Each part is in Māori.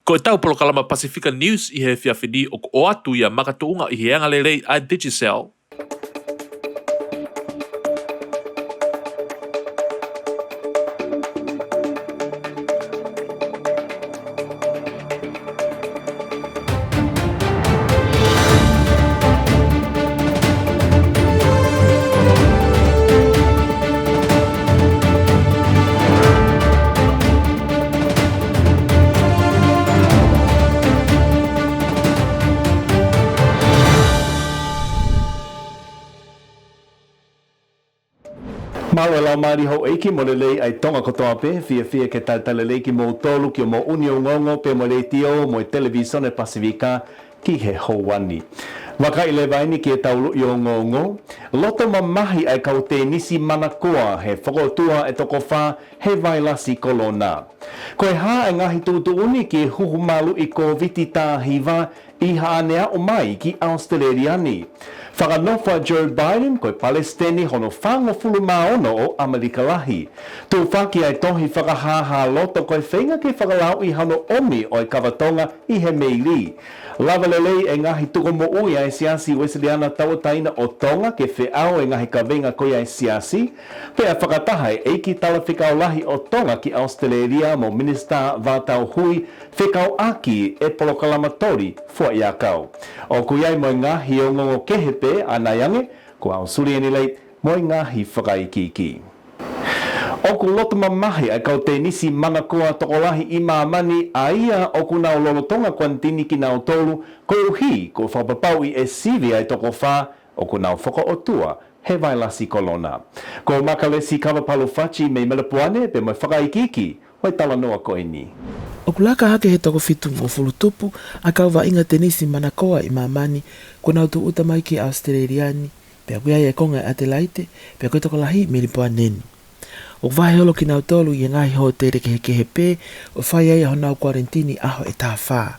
Ko e tau polokalama Pacifica News i he whiawhini o ko o atu ia makatuunga i he anga lelei a Digicel. Malo lau mari ho eiki mo lelei ai tonga kotoa pe, fia ke talelei ki mo tolu ki o mo uni o ngongo pe mo le tio mo televisione Pasifika ki he houani. Waka i le vaini ki e taulu i o ngongo, loto mamahi ai kau te nisi manakoa he whakotua e toko wha he vailasi kolona. Koe ha e ngahi tutu uni ki huhumalu i ko viti tā hiva i haanea o mai ki Australiani. Whakanofa Joe Biden koe Palestini hono whango fulu maono o Amerika lahi. Tu whaki ai tohi whakahaha loto koe whenga ke whakalau i hano omi o i kawatonga i he meili. Lava lelei e ngahi tuko mo ui ai siasi Wesleyan tawataina o tonga ke whiao e ngahi kawenga koe ai siasi. Pea whakatahai e ki tala whikao lahi o tonga ki Australia mo Minister Vatau Hui whikao aki e polokalamatori fua i akau. O kuiai mo ngahi o ngongo kehepe anayange ko au suri ni lei mo ngahi whakaikiki. O ku loto mamahi ai kau te nisi manakoa tokolahi i mamani a ia o ku nau lolotonga kuantini ki nau tolu ko uhi ko whapapau i e sivi ai toko wha o ku nau whaka o tua he vailasi kolona. Ko makalesi kawapalu whachi mei melepuane pe mai whakaikiki hoi tala noa koe ni. O kulaka hake he toko fitu o fulutupu a kau wa inga te nisi manakoa i mamani ko nau tu utamai ki Australiani pe kuia e konga Adelaide pe koe toko lahi melipuaneni. O vai holo ki nau tolu i ngai ho tere ke he pē, o whai ai honau quarantini aho e tā whā.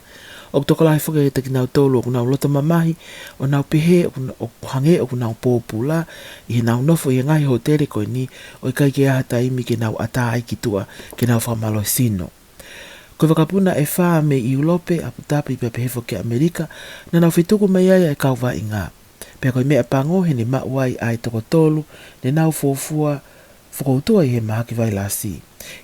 O toko lai whaka e te ki nau tolu o kunau lota mamahi, o nau pehe, o hange, o kunau pōpula, i he nau nofo i ngai ho tere koe ni, o i kai ke aha taimi ke nau ata ai ki tua, ke nau whamalo sino. Koe wakapuna e whā me i ulope, apu tāpi pe pehefo ke Amerika, na nau whituku mai ai e kau wā i ngā. Pea koe mea pango he ne mauai ai toko tolu, ne nau fōfua, whakoutua i he mahaki vai lasi.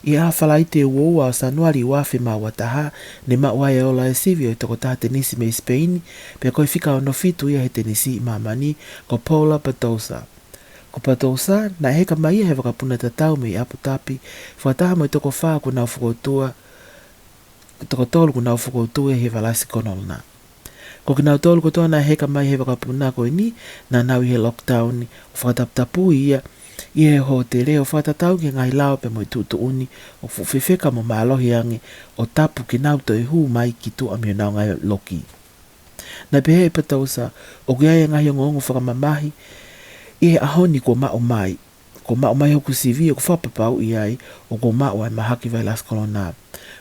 I a whalai te uoua o sanuari wafe ma wataha, ne mauai e ola e sivi o i toko taha tenisi me Spain, pia koe whika o nofitu ia he tenisi i mamani, ko Paula Patosa. Ko Patosa, na heka mai he wakapuna tatau me i apu tapi, whataha mo i toko whaa ku nau whakoutua, toko tolu ku nau whakoutua he walasi konolna. Ko ki nau tolu ko toa na heka mai he wakapuna koe ni, na nau i he lockdown, o whakataputapu ia, i he ho te reo whatatau ki ngai lao pe mo i tutu uni o fuwhewheka mo maalohi ange o tapu ki nau toi hū mai ki tu amio nau ngai loki. Na pehe e Patosa, o ki ai ngai o ngongo whakamamahi, i he ahoni ko mao mai. Ko mao mai hoku sivi o ku whapapau i ai o ko mao ai mahaki vai las kolona.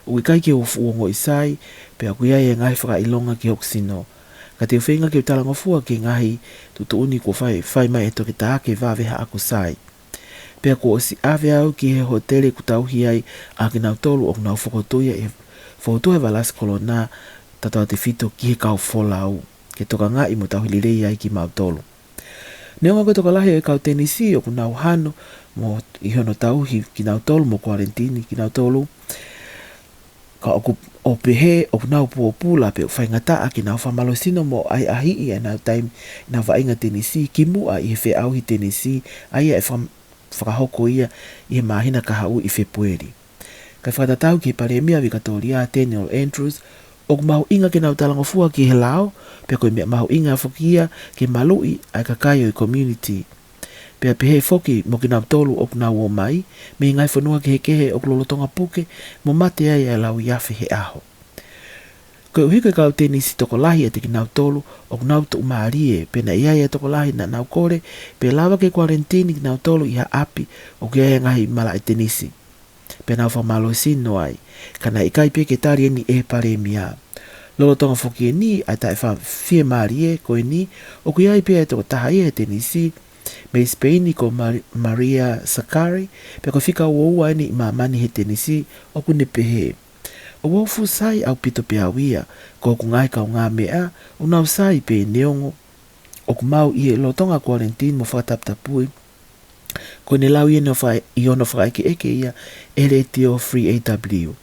O ki kai ki o fuongo i sai, pe a ki ai ngai whaka ilonga ki hoku sino. Ka te whenga ki o talangofua ki ngahi tutu uni ko whai mai e toki taake vāweha ako sai. Pea ko o si ave au ki he hotele ku tauhi ai a ki nau tolu o nau whakotuia e whakotua walasi kolona tatoa te whito ki he kau wholau ke toka ngā i mo tauhi lirei ai ki mau tolu. Neonga koe toka lahi o kau tenisi o ku nau hano mo i hono tauhi ki nau tolu mo quarantini ki nau tolu ka o pehe o nau pōpula pe o whaingata a ki nau whamalo sino mo ai ahi i a nau taim nau wainga tenisi ki mua i he whe auhi tenisi ai e whakahoko ia i he mahina ka hau i Februari. Kai whakatatau ki he paremia Victoria Daniel Andrews o mahu inga ke nau talangofua ki he lao pe koe mea mahu inga whakia ke malui ai kakai o i community. Pea pehe whoki mo ki nau tolu o nau o mai me ngai whanua ki he kehe o lolotonga puke mo mate ai e lau iafe he aho. Koe uhi koe kau tenisi toko lahi e te ki nau tolu o nau tu umarie pe na iai e toko lahi na nau kore pe lawa ke quarantini ki nau tolu i ha api o ki ai ngahi mala e tenisi. Pe nau whamalo sino ai, kana i kai pe ke tari ni e pare mia. Lolo tonga whoki e ni ai tae wha fie marie koe ni o ki ai pe e toko taha i e tenisi me Spain ko Maria Sakari pe ko fika uoua ni i mamani he tenisi o kune pehe. O wofu sai au pito pe awia, ko ku ngai ka ngā mea, unau sai pe neongo, o ku mau i e lotonga quarantine mo whakataptapui, ko ne lau i ono whakaike eke ia, ele tio Free AW.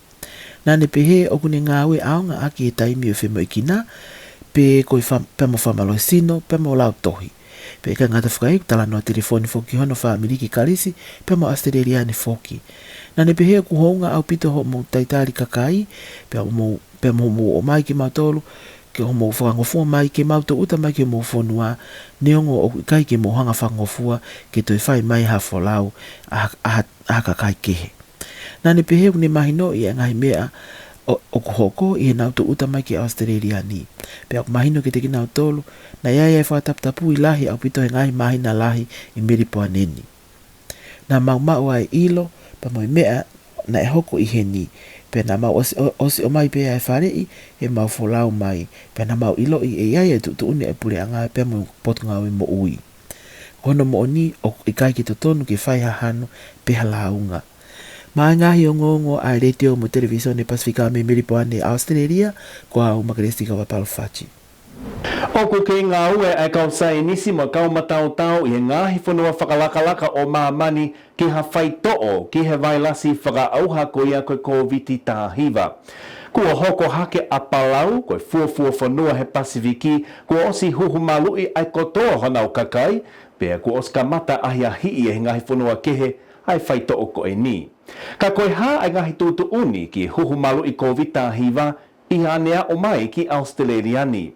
Nā ne pehe o kune ngāwe aonga aki e taimi o whemo ikina, pe koi pemo whamalo sino, pemo lau tohi. Pe ka ngata whakaik tala noa telefoni foki hono wha Ameriki Karisi, pemo Australiani foki. Nā ne pehe ku hounga au pito ho mo taitari kakai, pemo mo o mai ki mautolu, ke ho mo whangofua mai ke mauto uta mai ke mo whonua, neongo o kai ke mo hanga whangofua, ke toi whai mai ha wholau, a kakai kehe. Nā ne pehe kune mahino i a ngai mea o kuhoko i e nauto uta mai ki Australia ni. Pe aku mahino ke te ki nau tolu, na iai e whatapu i lahi au pito he ngai mahina lahi i Miripoa neni. Nā mau ai ilo, pa moi mea na e hoko i heni, pe nā mau osi o mai pe ai wharei, e mau wholau mai, pe nā mau ilo i e iai e tuune e pule anga pe mo potunga mo ui. Hono mo ni o i kai ki totonu ki whai hahano pe halaunga. Mai ngahi o ngongo a retio mo televisione Pasifika me Miripoa ne Australia, ko au makaresti ka wapalo whachi. Oku ke ngā ue ai kau sai nisi mo kau matau tau i he ngahi whanua whakalakalaka o mamani ki ha whaitoo ki he vailasi whakaauha ko ia koe COVID tāhiwa. Kua hoko hake a palau koe fuafua whanua he Pasifiki kua osi huhumalui ai kotoa honau kakai, pea kua oska mata ahi a hii e ngahi whanua kehe ai whaitoo ko e ni. Ka koe ha ai ngahi tūtu uni ki huhumalu i COVID tāhiwa i hanea o mai ki Australiani.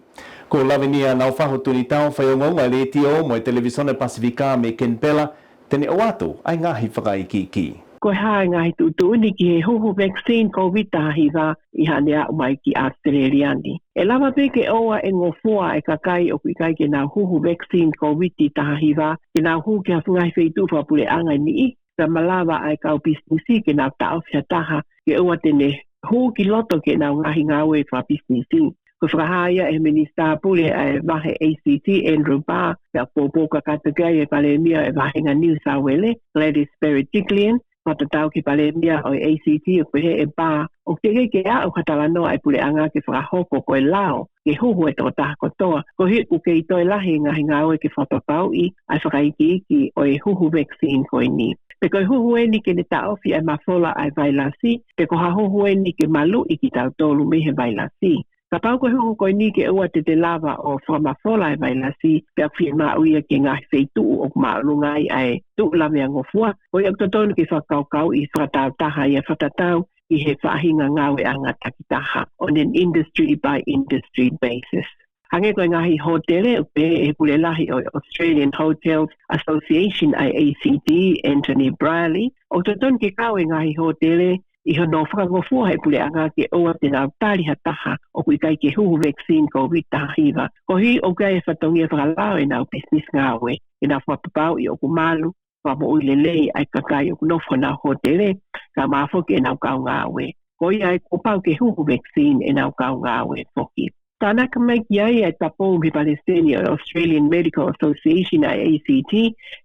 Ko lawinia nau whahotuni tau whaiongonga le tio mo e televisione Pasifika me Ken Pela, tene o atu ai ngahi whakaikiki. Ko ha ngahi tūtu uni ki he huhu vaccine COVID tāhiwa i hanea o mai ki Australiani. E lawa peke oa e ngofua e kakai o kui kai ke nau huhu vaccine COVID tāhiwa ke nau hu ke hawhungai whaituwha pule angai ni ka malawa ai kau businessi ke nau tau whia taha ke ua tene hu ki loto ke nau ngahi ngawe wha businessi. Ko whakahaya e minista pule ai wahe ACT Andrew Barr ka pōpōka katakai e palemia e wahenga New South Wales Gladys Berejiklian whatatau ki palemia o ACT o pehe e Barr o teke ke a o katalanoa e pule anga ke whakahoko ko e lao ke huhu e tō taha kotoa ko hi u ke i toi lahi ngahi ngawe ke whatapau i ai whakaiki o e huhu vaccine ko e ni. Pe koe huhueni ke ne taofi ai mawhola ai vailasi, pe ko ha huhueni ke malu i ki tau tolu me he vailasi. Ka pau koe huhu koe ni ke ua te lava o whamawhola ai vailasi, pe a whia maa uia ke ngahi wheitu o maalungai ai tu lame angofua. Koe au totonu ke whakaukau i whakatau taha i a whatatau i he whahinga ngawe anga takitaha on an industry by industry basis. Hange koe ngahi hotele o pe e pule lahi o Australian Hotels Association ACT Anthony Briley. O toton ke kau e ngahi hotele i hono whakangofua he pule anga ke oa te nau tari hataha o kui kai ke huhu vaccine COVID tāhiwa. Ko hi o kai e whatongi e whakalao e nau business ngawe e nau whapapau i o kumalu wamo uilelei ai kakai o kunofo nau hotele ka mafoke e nau kau ngawe. Ko i ai kupau ke huhu vaccine e nau kau ngawe foki. Tāna ka mai ki ai e tapo ki Palestinian Australian Medical Association ACT,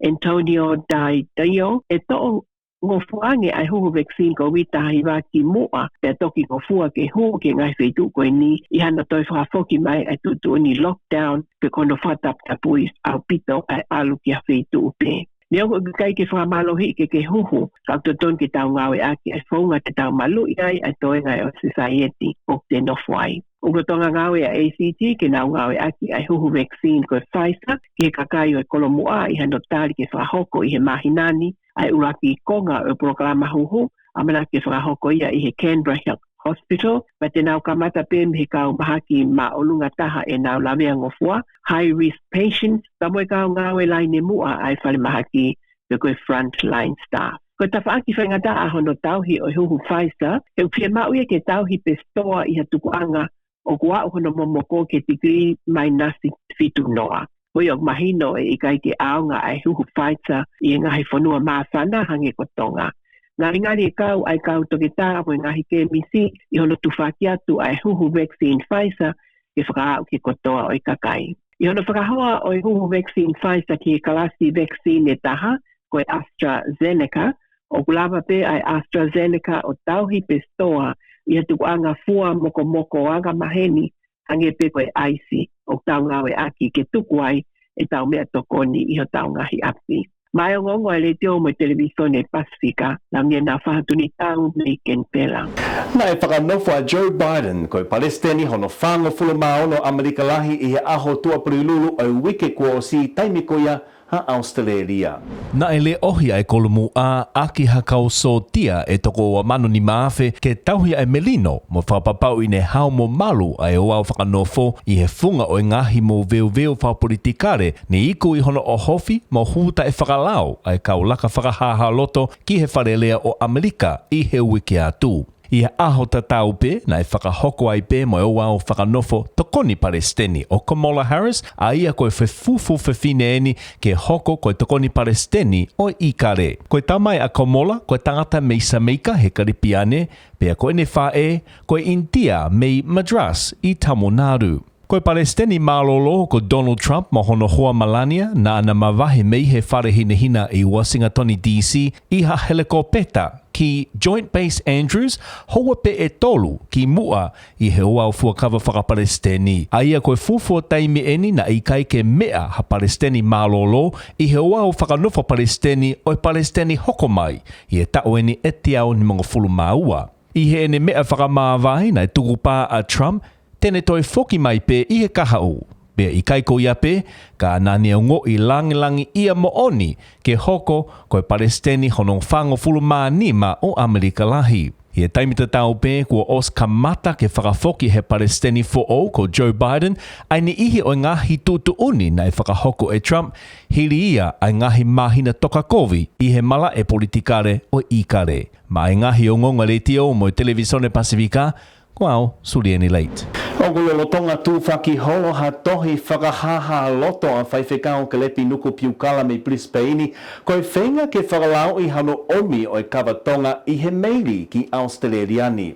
Antonio Daio, e to'o ngofuange ai huhu vaccine COVID tāhiwa ki mua, te toki ngofua ke hu ke ngai wheitu koe ni, i hana toi whakafoki mai ai tutu ni lockdown, pe kono whataptapui au pito ai alu ki a wheitu upe. Nea ko kai ke whamalohi ke huhu, ka tuton ke tau ngawe aki ai whaunga te tau malu ai ai toi ngai o society o te nofwai. Ugo tonga ngawe a ACT ke nau ngawe aki ai huhu vaccine ko Pfizer ke kakai o e kolomua i hanotari ke whahoko i he mahinani ai uraki konga o programa huhu amana ke whahoko ia i he Canberra Health Hospital ma te nau kamata pe me kau mahaki ma olunga taha e nau lamea ngofua high risk patients kamoe kau ngawe laine mua ai whale mahaki pe koe front line staff. Ko ta whaaki whaingata a hono tauhi o huhu Pfizer he upia mauia ke tauhi pe stoa i hatukuanga o kua o hono momoko ke tigri mai nasi fitu noa. Hoi o mahino e ikai ke aonga ai huhu Pfizer i ngahi whanua maasana hange kotonga. Ngari e kau ai kau toke tā o ngahi ke misi i hono tufaki atu ai huhu vaccine Pfizer ke whakaau ke kotoa o i kakai. I hono whakahoa o huhu vaccine Pfizer ki kalasi vaccine e taha ko e AstraZeneca o kulava pe ai AstraZeneca o tauhi pe stoa ia tuku anga fua moko anga maheni ange pe koe aisi o tau ngawe aki ke tuku ai e tau mea tokoni i ho tau ngahi api. Mai o ngongo e le teo mo televisione Pasifika na mea na whahatuni tau nei Kenpela. Na e whakanofo a Joe Biden koe Palestini hono whango fulu maono Amerika lahi i he aho tua prilulu o wike kua o si taimikoia ha Australia. Na ele ohia e kolumu a aki hakau so tia e toko o manu ni maafe ke tauhia e melino mo whapapau i ne hao mo malu a e oau whakanofo i he funga o ngahi mo veo whapolitikare ni iku i hono o hofi mo huta e whakalao a e kaulaka whakahaha loto ki he wharelea o Amerika i he wiki atu. I aho tatau pe na e whakahoko ai pe mo e wau whakanofo tokoni Palestini o Kamala Harris a ia koe whefufu whewhine eni ke hoko koe tokoni Palestini o ikare. Koe tamai a Kamala koe tangata meisa meika he karipiane pea koe ne whae koe intia mei Madras i Tamonaru. Koe Palestini malolo ko Donald Trump mo hono hoa Melania na ana mawahe mei he whare hinehina i Washington DC i ha helikopeta ki Joint Base Andrews hoa pe e tolu ki mua i he oau fuakawa whakapalestini. Aia koe fufua taimi eni na i kai ke mea ha Palestini malolo i he oau whakanofo Palestini o e Palestini hokomai i e tau eni etiau ni mga fulu maua. I he ene mea whakamāwai na i tukupa a Trump tene toi foki mai pe i he kahau. Bea i kaiko ia pe, ka anani o ngo i langi ia mo oni ke hoko koe Palestini honong whango fulu maa nima o Amerika lahi. I e taimita tau pe kua os kamata ke whakafoki he Palestini fo o ko Joe Biden, ai ni ihi o ngahi tutu uni na e whakahoko e Trump, hiri ia ai ngahi mahina toka kovi i he mala e politikare o ikare. Ma e ngahi o ngonga le tio mo i Televisione Pasifika, Wow, Sulieni late. O gulolo tonga tu whaki holo ha tohi whakahaha loto a whaiwhekao ke lepi nuku piukala me Brisbane koe whenga ke whakalao i hano omi o e kawatonga i he meiri ki Australiani.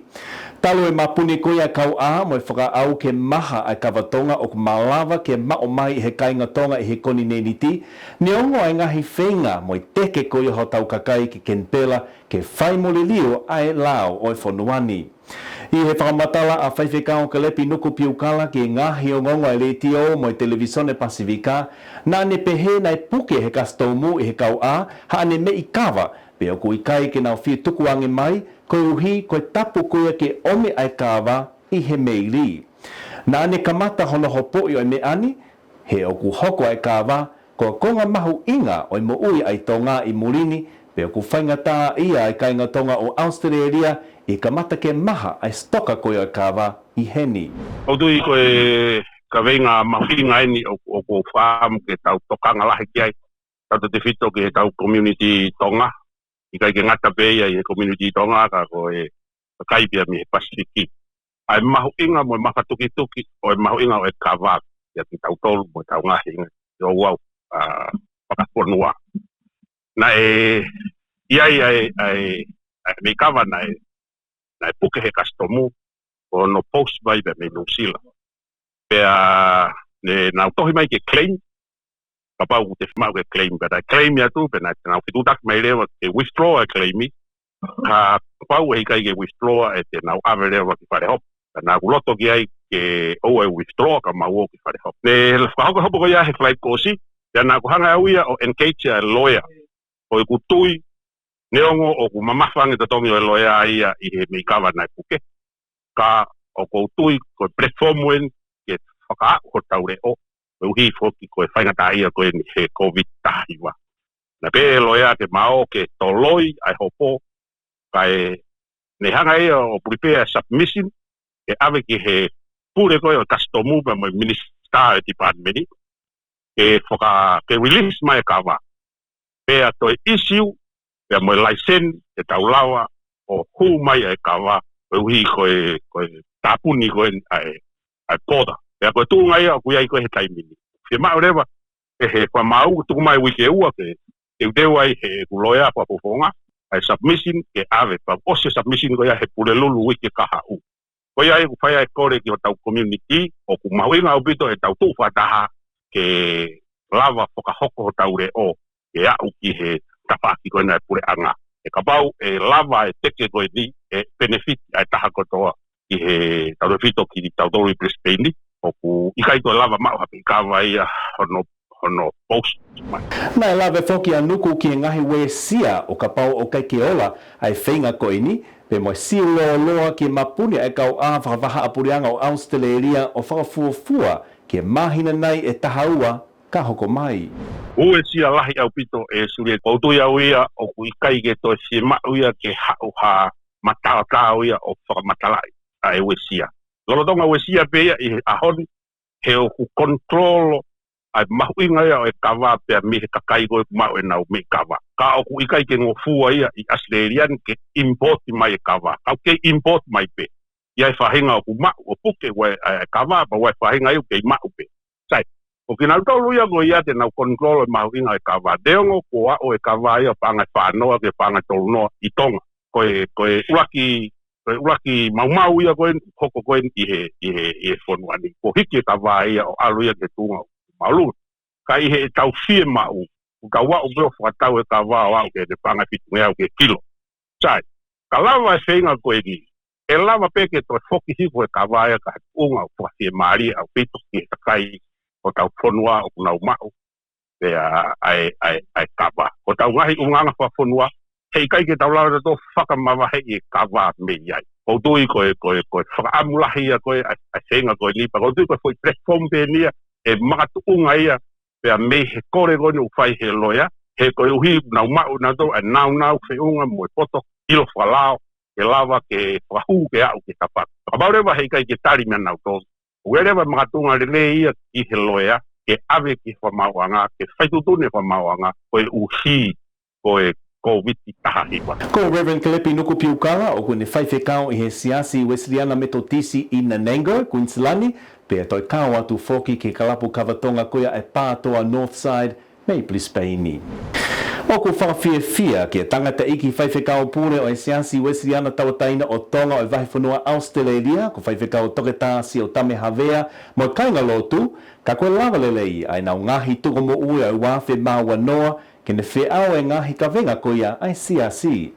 Talo e mapuni koia kau a mo e whakaau ke maha a kawatonga o malawa ke mao mai i he kainga tonga i he koni neniti ni ongo ai ngahi whenga mo i teke koia ho tau kakai ki Kenpela ke whai mo le lio ai lao o e whonuani. I he whakamatala a whaiwhekao ke lepi nuku piukala ki ngahi o ngongo e le tio mo i Televisione Pasifika na ne pehe nai puke he kastomu i he kau a ha ane me i kawa pe o kui kai ke nau whiu tuku ange mai koe uhi koe tapu kuia ke ome ai kawa i he meiri. Na ane kamata hono hopo i o me ani he o ku hoko ai kawa koa konga mahu inga o i mo ui ai tonga i murini pe o ku whaingata ia ai kainga tonga o Australia i kamata ke maha ai stoka koe o kawa i heni. O tui koe ka venga mahinga eni o ko whaam ke tau tokanga lahi ki ai. Tau te whito ke tau community tonga. I kai ke ngata peia i community tonga ka koe kaipia mi he Pasifiki. Ai mahu inga mo maha tuki o mahu inga o e kawa. Ia ki tau tolu mo tau ngahi inga. I o wau pakaponua. Na iai ai me kawa na puke he kastomu o no post mai be me nusila. Pea na tohi mai ke claim kapau te mau ke claim but I claim ya tu pena na fitu tak mai lewa ke withdraw a claim ka pau e kai ke withdraw e te na ave lewa ki fare hop na guloto ki ai ke o e withdraw ka mau ki fare hop ne fa ho ho ya he flight kosi ya na ko hanga uia o engage a lawyer o ku tui neongo o ku mamafang te tongi o lawyer ia i he me kawa na puke ka o ko tui ko platform wen ke whaka ko taure o uhi foki ko e whaingata ia ko e he COVID tahiwa. Na pe loia ke mao ke toloi ai hopo kai ne hanga ia o prepare submission ke ave ki he pure ko o kastomu pa mo minister department ke whaka ke release mai kawa pe a to issue pe mo license e taulawa o hu mai e kawa uhi ko e tapuni ko ai poda. Pea koe tū ngai a kuia i koe he taimini. Ke mao rewa, he kwa mau tuku mai wike ua ke teu ai he kuloia pa pofonga, ai submission ke ave, pa ose submission koia he pule lulu wike kaha u. Koia ai kufaya e kore ki o tau community, o ku mau inga upito e tau tūwhataha ke lava whakahoko ho tau re o, ke au ki he tapaki koina e pule anga e ka pau e lava e teke koe ni e benefit ai taha kotoa i he taurewhito ki tautoro i Brisbane o ku ikai koe lava mau hapi kawa ia hono post mai. Na e lawe whoki anuku ki e ngahi we sia o ka pau o kai ke ola ai whainga koe ni, pe mo si loa ki mapuni e kau a whakavaha apurianga o Australia o whakafuafua ki mahina nei e tahaua ka hoko mai. O e sia lahi au pito e suri e koutu iau ia o ku ikai ke toi si mau ia ke hau ha matalata ia o whakamatalai a e we sia. Lolotonga we sia pe ia i ahoni he o ku kontrolo ai mahuinga ia o e kawa pia mi he kakai koe mau e nau me kawa. Ka o ku ikai ke ngofua ia i Australian ke import mai e kawa. Kau ke import mai pe. Ia e whahinga o ku mau o puke we kawa pa we whahinga iu ke mau pe. Sai, o ki nau tau luia ko ia te nau kontrolo e mahuinga e kawa. Deongo ko a o e kawa ia panga whanoa ke panga tolunoa i tonga. Koe uraki mau ia koe hoko koe i he whonuani. Ko hiki e kawa ia o alu ia ke tunga malu. Ka i he tau fie mau. Ka wau beo whakatau e ka wau au ke te panga pitu au ke kilo. Sai, ka lava e whenga koe ni. E lava peke toi whoki hiko e ka wau ka unga o whakatau maari au pitu ki e takai o tau whonua o kunau mau. Pea ai kawa. O tau ngahi unganga whawhonua. Hei kai ke tau lau to whakamawa hei e kawa me iai. Koutui koe whakaamulahi ia koe a whenga koe nipa. Koutui koe platform pe nia e makatu unga ia. Pea me he kore koe u whai he loia. He koe uhi nau mau na to a nau whi unga mo e poto ilo whalao. Ke lava ke whahu ke au ke tapat. Kabaurewa hei kai ke tari mea nau to. Uerewa makatu unga le ia ki he loia. Ke ave ki whamauanga. Ke whaitutune whamauanga. Koe uhi koe COVID taha hiwa. Ko Reverend Kelepi nuku piukanga o kune whaiwhekao i he siasi Wesleyana Methodisi i Nanango, Queenslandi, pe toi kao atu whoki ke kalapu kawatonga koia e pātoa Northside, mei Brisbane. O ku whawhiawhia ki a tangata iki whaiwhekao pūre o e siasi Wesleyana tawataina o tonga o e wahiwhanua Australia, ko whaiwhekao toketasi o Tame Havea, mo kainga lotu, ka koe lawalelei ai nau ngahi tuko mo ue au wawhe maua noa, kene whiao e ngahi ka venga koia ai CRC.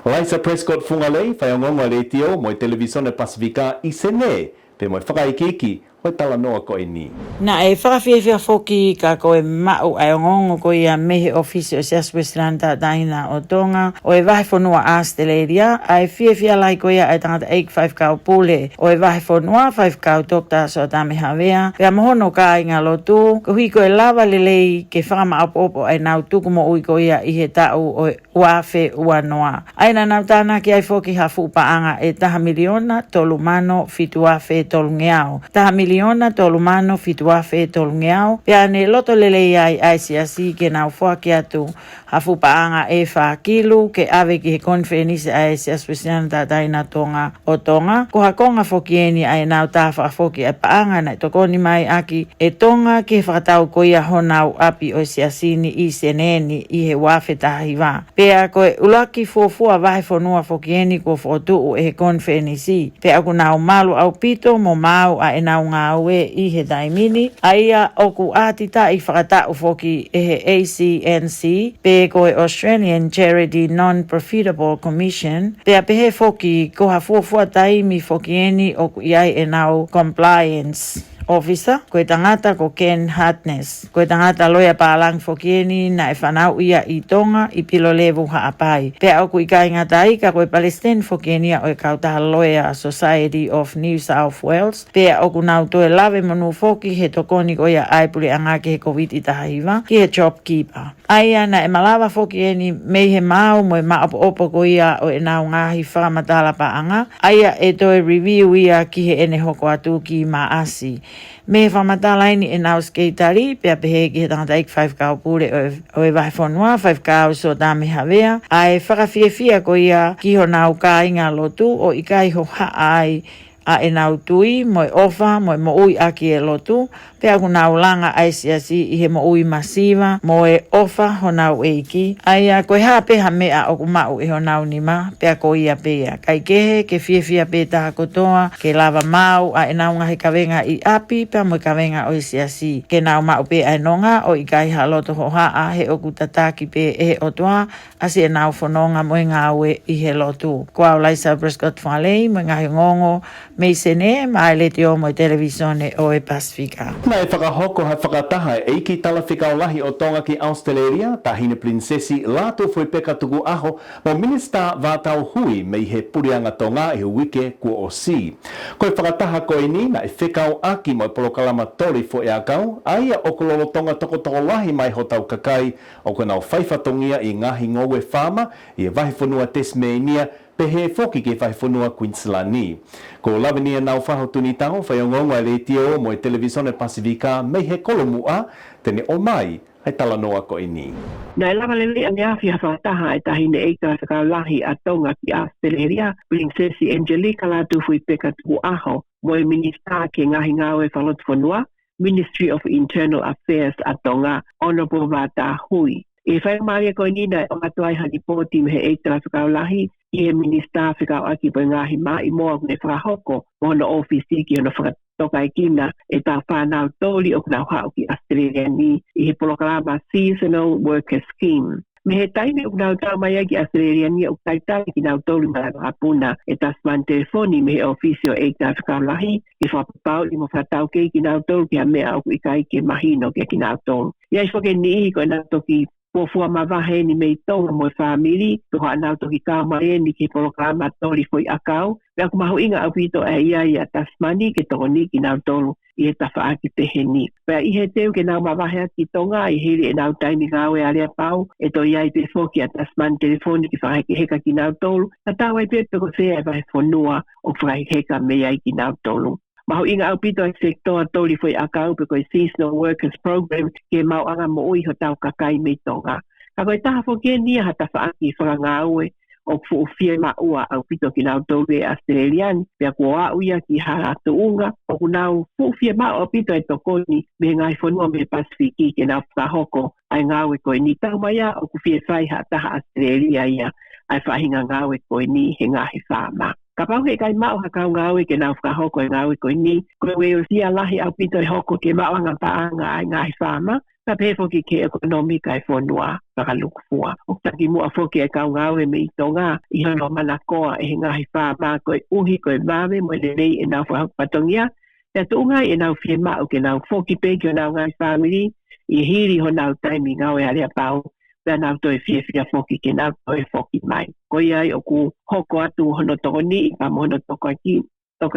Lisa Prescott fungalei, whaiongonga le tio, mo i Televisione Pasifika i sene, pe mo i whakaikiki, hoi tala noa koe ni. Na e whakawhiawhia whoki ka koe mau ai ongongo koe ia mehe ofisi o South Wesleyana daina o tonga o e wahi whanua Australia ai whiawhia lai koe ia ai tangata 8-5 kau pule o e wahi whanua 5 kau tokta so Tame Havea pia mohono ka inga lotu ko hui koe lava lelei ke whakama apo ai nau tuku mo ui koe ia i he tau o uawhe ua noa. Aina nau tāna ki ai whoki hafu paanga e taha miliona tolu mano fituawhe tolu ngeao. Taha miliona tolu mano fituawhe tolu ngeao. Pea ne loto lelei ai ICRC ke nau whaki atu hafu paanga e whakilu ke ave ki he konfenisi ai South Wesleyana daina tonga o tonga. Ko hakonga whoki eni ai nau tāwha whoki ai paanga na tokoni mai aki e tonga ke whakatau koia honau api o siasini i seneni i he wafe tahiwa. Pea koe ulaki fuafua wahe whanua whoki eni ko whotu e he konfenisi. Pea ku nau malu au pito mo mau a e nau ngā ue i he daimini. Aia oku ātita i whakatau whoki e he ACNC. Pea koe Australian Charity Non-Profitable Commission. Pea pehe whoki koha fuafua taimi whoki eni oku iai e nau compliance officer, koe tangata ko Ken Hartness. Koe tangata loia pālang whokieni na e whanau ia i tonga i pilo levu haapai. Pea oku i kai ngatai ka koe Palestine whokienia o e kautaha loia Society of New South Wales. Pea oku nau toe lawe manu whoki he tokoni ko ia aipule angake he COVID i tahiwa ki he shopkeeper. Aia na e malawa whokieni mei he mau mo e maapo ko ia o e nau ngahi whakamatala paanga. Aia e toe review ia ki he ene hoko atu ki maasi. Me whamatalaini e nau skeitari, pea pehe ki he tangata 5 kau pure o e wahi whanua, 5 kau so Tame Havea. Ai whakawhiawhia ko ia ki ho nau ka inga lotu o i kai ho haa ai a e nau tui mo ofa mo ui aki e lotu pe aku nau langa ai siasi i he mo ui masiva mo e ofa ho nau eiki ai a koe ha pe ha mea o kumau e ho nau nima pe a ko ia pe a kai kehe ke fia pe taha kotoa ke lava mau a e nau ngahi kawenga i api pe mo kawenga o siasi ke nau mau pe ai nonga o i kai ha loto ho ha a he o kutataki pe e o toa asi e nau fononga mo ngā ue i he lotu ko au Laisa Prescott Falei mo ngahi ngongo me sene mai le te o mo televisione o e Pasifika. Na e whakahoko hai whakataha e iki tala whikaolahi o tonga ki Australia, tahine prinsesi lato foi peka tuku aho, mo minista vātau hui mei he purianga tonga e wike kua o si. Koe whakataha koe ni na e whikau aki mo e polokalama tori fo e akau, aia o kololo tonga toko lahi mai ho tau kakai, o koe nau whaifatongia i ngahi ngowe whama, i e wahi whanua Tasmania, pe he foki ke whaiwhanua Queensland ni. Ko lawenia nau whaho tuni tau, whaiongonga le tio mo e televisione Pasifika, mei he kolomua, tene o mai, hai tala noa ko ini. Na lava lele ane awhi hawhataha e tahine eika whakalahi a tonga ki Australia, Princesi Angelica latu fui peka tuku aho, mo e minista ke ngahi ngawe whalot whanua, Ministry of Internal Affairs a tonga, Honorable Vata Hui. E whai maria koe nina o atuai hani pōti me he eitara whakaulahi i he minista whikau aki po ngahi mai moa kune whakahoko mo hana ofisi ki hana whakatoka e kina e tā whanau tōli o kuna hau ki Australia ni i he polokalama Seasonal Worker Scheme. Me he taime o kuna tau mai ki Australia ni o taitala ki nau tōli marano hapuna e tasman telefoni me he ofisi o eitara whakaulahi i whapapau i mo whatau kei ki nau tōli ki a mea o kai ke mahino ki nau tōli. Ia whake ni ihi koe nau toki Pofua mawahe ni mei tonga mo e whamiri, tuha anau toki kāmare ni ke polokalama tori foi akau. Pea ku mahu inga au pito e ia i a Tasmani ke toko ni ki nau tolu i he tawha aki pehe ni. Pea i he teu ke nau mawahe aki tonga i hiri e nau taimi ngawe a lea pau, e to iai pe foki a Tasmani telefoni ki whaheke heka ki nau tolu, na tāwai pe peko sea e wahe whanua o whaheke heka mea i ki nau tolu. Maho inga au pito e sektoa tōri foi akau pe koe Seasonal Workers Program ke mau anga mo ui ho tau kakai me tonga. Ka koe taha fo ke nia hata whaaki whakangāue o fuufia ma ua au pito ki nau tōre Australiani pia kua uia ki haratu unga o kunau fuufia ma o pito e tokoni me ngai whanua me Pasifiki ke nau whakahoko ai ngāwe koe ni tau maia o kufia whai hataha Australia ia ai whahinga ngāwe koe ni he ngahi whāma. Ka pau he kai mao hakau ngawe ke nau whakahoko e ngawe koe ni, koe weo sia lahi au pito e hoko ke mao anga paanga ai ngahi whama, ka pefo ki ke ekonomika e whanua whakalukufua. O taki mua foki e kau ngawe me i tonga, i hono manakoa e he ngahi whama koe uhi koe mawe mo le nei e nau whapatongia, e tuunga e nau fie mao ke nau foki peki o nau ngahi whamiri, i hiri ho nau taimi ngawe a lea pau, pea nau toi fia foki ke nau toi foki mai. Ko iai o ku hoko atu hono toko ni i ka mohono toka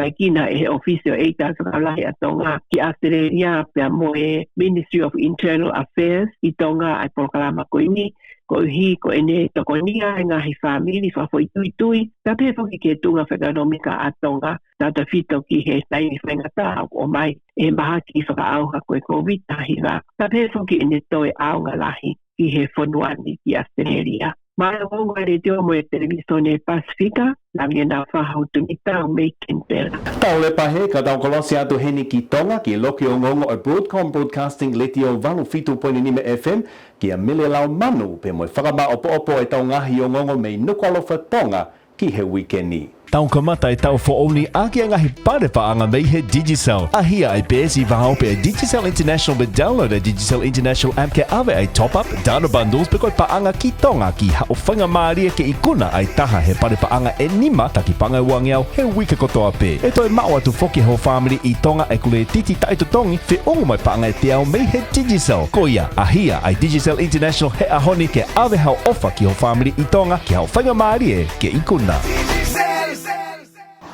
i kina e he ofisio eita whakalahi a tonga ki Australia pea mo e Ministry of Internal Affairs i tonga ai polokalama ko ini ko hi ko ene toko nia e ngahi whamiri whafo i tui pea pe foki ke tunga whakanomika a tonga tata fito ki he taini whengata o mai e maha ki whakaauha koe COVID tahiwa pea pe foki ene toe aunga lahi ki he whanuani ki Australia. Mai o ngā re teo mo e televisione Pasifika, na mia nā whahau tunita o Macon Bella. Tau le pahe, ka tau kolosi atu heni ki tonga, ki loki o ngongo o Broadcom Broadcasting leti o valu fitu poini nime FM, ki a mele lau manu, pe mo e whakama opo e tau ngahi o ngongo mei nukwalofa tonga ki he weekend Tau kamata e tau whaoni ake ngahi pare whaanga mei he Digicel. Ahia ai pēsi whahau pe Digicel International me download a Digicel International app ke awe ai top up, data bundles pe koe paanga ki tonga ki hao whanga maaria ke ikuna ai taha he pare whaanga e nima taki panga wangiau he wika kotoa pe. E toi mao atu whoki ho family i tonga e kule titi taito tongi fe ongo mai paanga e te au mei he Digicel. Ko ia, ahia ai Digicel International he ahoni ke awe hao ofa ki ho family i tonga ki hao whanga maaria ke ikuna.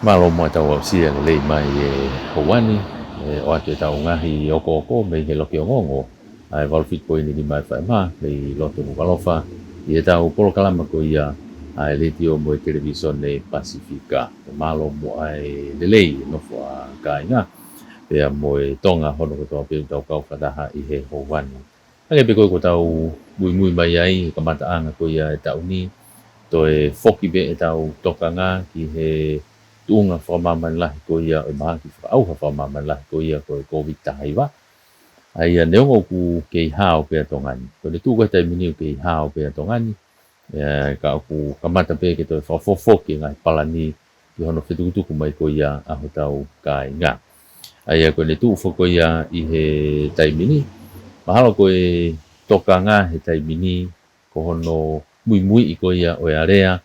Malo mo tau au sia le mai e Hawani o atu tau ngahi oko me he loki o ngongo ai valfit po ni mai fa ma le loto no valofa e tau polokalama ko ia ai le tio mo televisione Pasifika malo mo ai le no fa kainga e mo tonga hono ko pe tau kau kadaha i he Hawani ai pe ko tau mui mai ai kamata anga ko ia tau ni to e foki be tau tokanga ki he tuunga whamamani lahi ko ia e maaki whaauha whamamani lahi ko ia ko e COVID tahaiwa. Ai neongo ku kei hao pia tongani. Ko le tūkai tai mini kei hao pia tongani. Ka ku kamata pe ke toi whafofoki ngai palani ki hono whetukutuku mai ko ia aho tau kai ngā. Ai ko le tū whako ia i he tai mini. Mahalo ko e toka ngā he tai mini ko hono mui i ko ia o area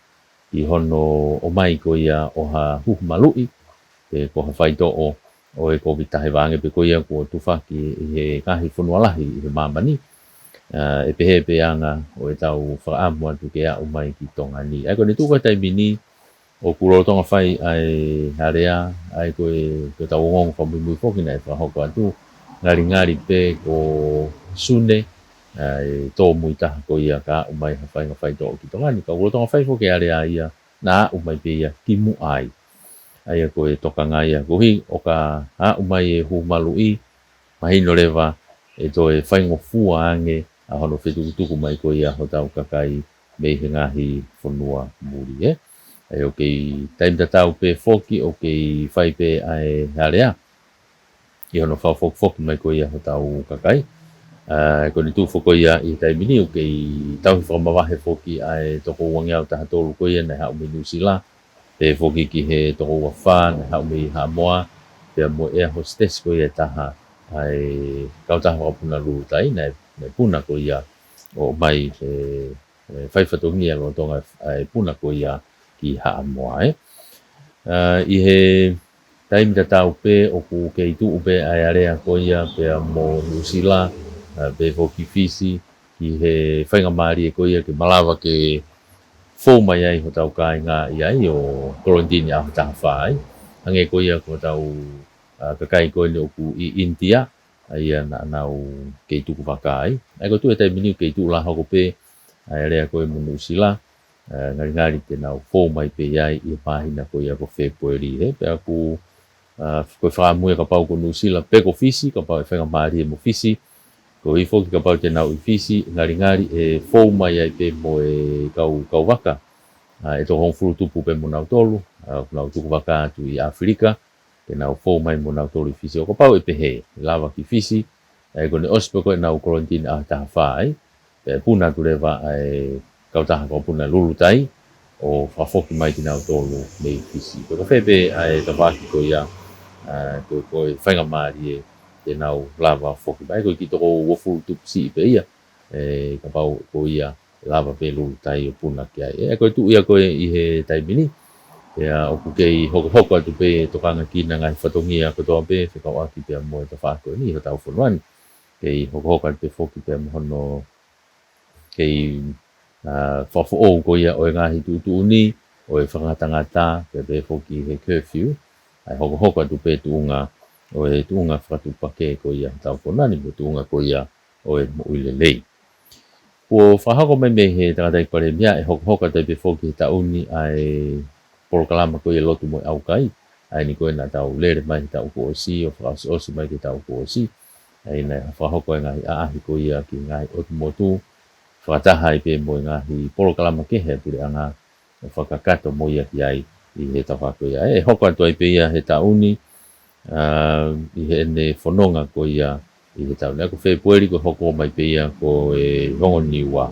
i hono o mai ko ia o ha huhu malui e ko ha whaito o e COVID tahaiwange pe ko ia ko tufaki i he kahi whanualahi i he mamani e pehe peanga o e tau whaamu atu ke a o mai ki tongani. Ai ko ne tūkai tai mini o kuro tonga whai ai harea ai ko e tau ngongo whamui whoki nei whahoko atu ngari pe ko sune ai tō mui taha ko ia ka o mai hawhai ngā whai tō ki tongani. Ka kuro tonga whai whoki harea ia nā o mai pe ia kimu ai. Ai ko e toka ngā ia kohi o ka umai e hu malui mahino lewa e to e whaingo fua ange a hono whetukutuku mai ko ia ho tau kakai mei he ngahi whanua muri Ai o kei taimta tau pe foki o kei whai pe ai harea i hono whaufoki mai ko ia ho tau kakai ko ni tū whako ia i taimini o kei tau whamawahe foki ai toko wangiau taha tolu ko ia nei hau me New Zealand pe foki ki he toko wawha nei hau me Hamoa pe mo air hostess ko ia taha ai kau taha wapuna lulu tai nei puna ko ia o mai whai whatongia lo tonga ai puna ko ia ki Hamoa i he taimita tau pe o ku kei tu upe ai area ko ia pe mo New Zealand pe foki Fisi ki he whainga maari e ko ia ke malawa ke fō mai ai ho tau kai ngā iai o quarantine a taha whai. Ange ko ia ko tau kakai ko ni o ku i India ai na nau kei tuku whakai. Ai ko tu e tai mini kei tu la hoko pe ai area ko e mo New Zealand ngari te nau fō mai pe iai i pahina ko ia ko February pe aku ko whaamui ka pau ko New Zealand pe ko Fisi ka pau e whainga maari e mo Fisi ko i foki ka pau te nau i Fisi ngari e fō mai ai pe mo e kau waka e to hong furu tupu pe mo nau tolu nau tuku waka atu i Afrika ke nau fō mai mo nau tolu i Fisi o ka pau e pehe lava ki Fisi e ko ne ospe ko e nau quarantine a taha whai pe puna tu rewa e kau taha ko puna lulu tai o whafoki mai ki nau tolu mei Fisi ko ka whepe e ka waki ko ia ko e whainga maari e te nau lava foki mai ko ki toko wofuru tupu si pe ia ka pau ko ia lava pe lulu tai o puna ki ai ko tu ia ko i he tai mini o ku kei hoko atu pe tokanga kina ngai whatongia ko toa pe whikau aki pe mo e ta whako ni ho tau whanuani kei hoko atu pe foki pe mohono kei whafo o ko ia o e ngahi tu ni o e whakatangata pe foki he curfew ai hoko atu pe tuunga o e tuunga whakatupake ko ia tau whanuani mo tuunga ko ia o e mo uilelei. Ko whahako mai me he takatai pare mea e hoko atu pe foki he tauni ai porokalama ko ia lotu mo au kai ai ni ko na tau lere mai tau ko si o whakaosi mai ki tau ko si ai na whahoko e ngahi aahi ko ia ki ngahi otu motu whakataha i pe mo ngahi porokalama ke he pure anga whakakato mo ia ki ai i he tawhako ia e hoko atu ai pe ia he tauni i he ene whanonga ko ia i he tauni ako February ko hoko mai pe ia ko e hongo niwa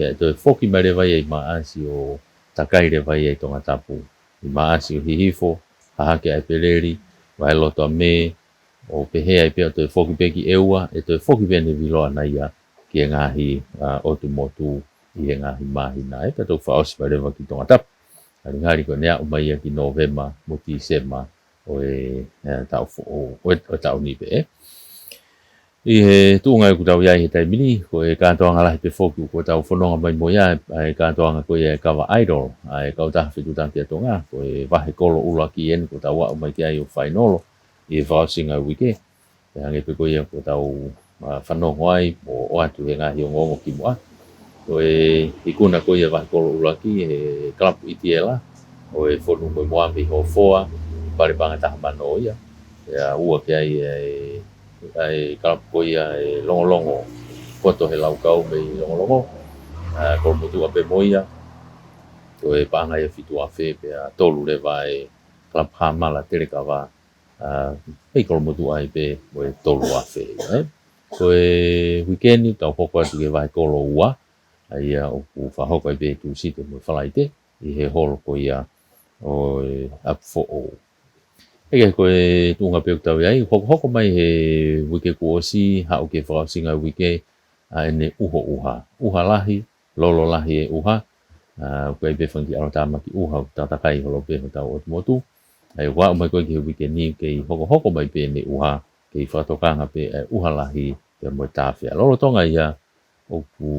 ia to e foki mai rewa ia i maasi o takai rewa ia i tonga tapu i maasi o hihifo hahake ai peleri vai loto a me o pehe ai pe to e foki peki eua e to e foki pene viloa na ia ki e ngahi otu motu i e ngahi mahina pe to whaosi mai rewa ki tonga tapu ngari ko nea umai ia ki November mo December o e tau ni pe i he tuunga e kutau iai he taimini ko e kātoanga lahi pe foki ko tau whanonga mai mo ia e kātoanga ko e kawa idol e kau taha whitutan pia tonga ko e wahe kolo ula ki en ko tau wau mai ki ai o whainolo i e whaasinga wike e hange pe ko ia ko tau whanongo ai o atu he ngahi o ngongo ki mua ko e ikuna ko ia wahe kolo ula ki e club itiela o e whonu mo moambi ho foa pare panga taha mano ia ua ki ai ai kalapo ia e longo foto he lau kau me longo ko motu ape moia to e panga ia fitu afe pe tolu le vai klap hamala tele kawa pe ko mo tu ai pe mo tolu afe ko weekend ni tau hoko atu ke vai ko lo ua ai o ku fa hoko pe tu si te mo falaite I he holo ko ia o up for all e ko tunga pe tau ai hoko mai he wike ko si ha o ke fa singa wike ai ne uha lahi lolo lahi e uha ko be fangi aro tama ki uha tatakai holo pe tau o motu ai wa mai ko ki wike ni ke hoko mai pe ne uha ke fa to kanga pe uha lahi pe mo tafia lolo tonga ia o ku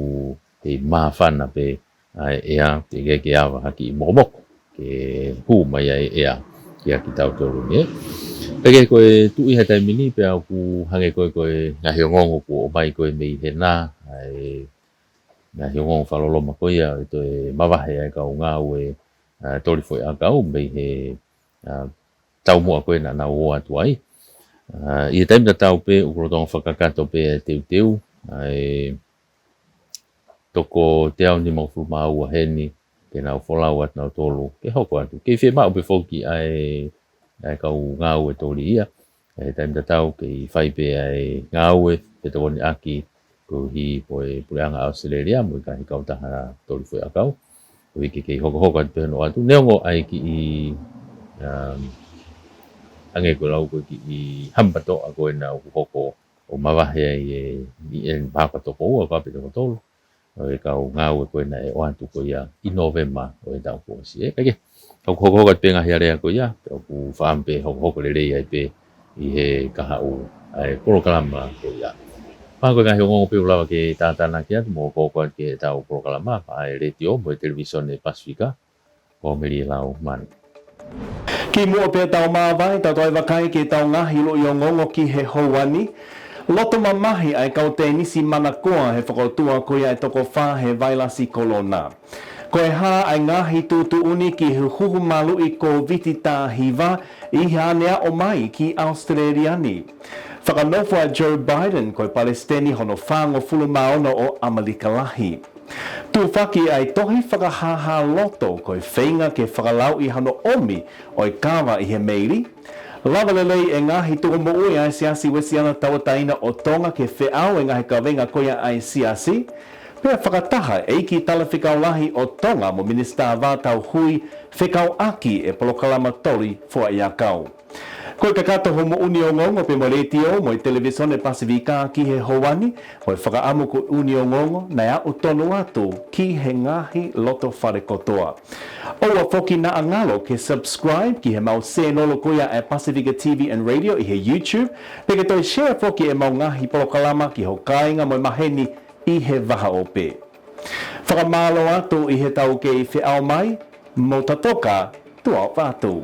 ke mafana pe ai ea te ke ava haki momoko ke hu mai ai ea kia ki tau tolu ni peke koe tu I heta mini pe au ku hange koe ngahi ngongo ku o mai koe mei he nā ai ngahi ngongo whaloloma koe ia to e mawahe ai kau ngā ue tori foi a kau mei he tau mua koe na o atu ai I heta mita tau pe ukorotonga whakakato pe teu ai toko te au ni mawhulu maua heni ke nau wholau at nau tolu ke hoko atu ke whi mau pe whoki ai kau ngā ue tori ia e taimita tau ke I whai pe ai ngā ue pe te woni aki ko hi poe pureanga Australia mo I kahi kau taha tori whai a kau ko I ke hoko atu pe no atu neongo ai ki I ange ko lau ko ki I hampato a koe na hoko o mawahe ai I mpaka toko ua kape toko tolu e kau ngā ue koe na o atu ko ia I November o e tau kōsi kake hoko at pe ngahi area ko ia pe ku whaampe hoko lelei ai pe I he kahau ai porokalama ko ia Pako ngahi ngongo pe ulawa ke tātana ki atu mo koko ke tau porokalama ai retio mo televisione Pasifika ko meri lau man Ki mua pe tau mawai tau toi wakai ke tau ngahi lo I o ngongo ki he houani Loto mamahi ai kau te nisi mana koa he whakautua koe ai toko whā he vailasi kolona. Koe hā ai ngahi tūtu uni ki he huhu malu I ko viti tā hiva I hanea o mai ki Australiani. Whakanofo a Joe Biden koe Palestini hono whāngo fulu maono o Amalikalahi. Tu whaki ai tohi whakahaha loto koe whainga ke whakalau I hano omi o I kawa I he meiri. Lava lelei e ngahi tuko mo ui ai siasi wesiana tawataina o tonga ke whiau e ngahi kawenga koia ai siasi. Pea whakataha e iki tala whikau lahi o tonga mo Minista Vātau Hui whikau aki e polokalama tori fua I a kau. Koe kakato homo uni o ngongo pe mo retio mo I televisione Pasifika ki he houani mo I whakaamu ko uni o ngongo na ia o tonu atu ki he ngahi loto whare kotoa. Oua whoki na angalo ke subscribe ki he mau se nolo koia e Pasifika TV and Radio I he YouTube. Peke toi share whoki e mau ngahi polokalama ki ho kāinga mo I maheni I he waha o pe. Whakamalo atu I he tau ke I whiau mai, mo tatoka tua wātu.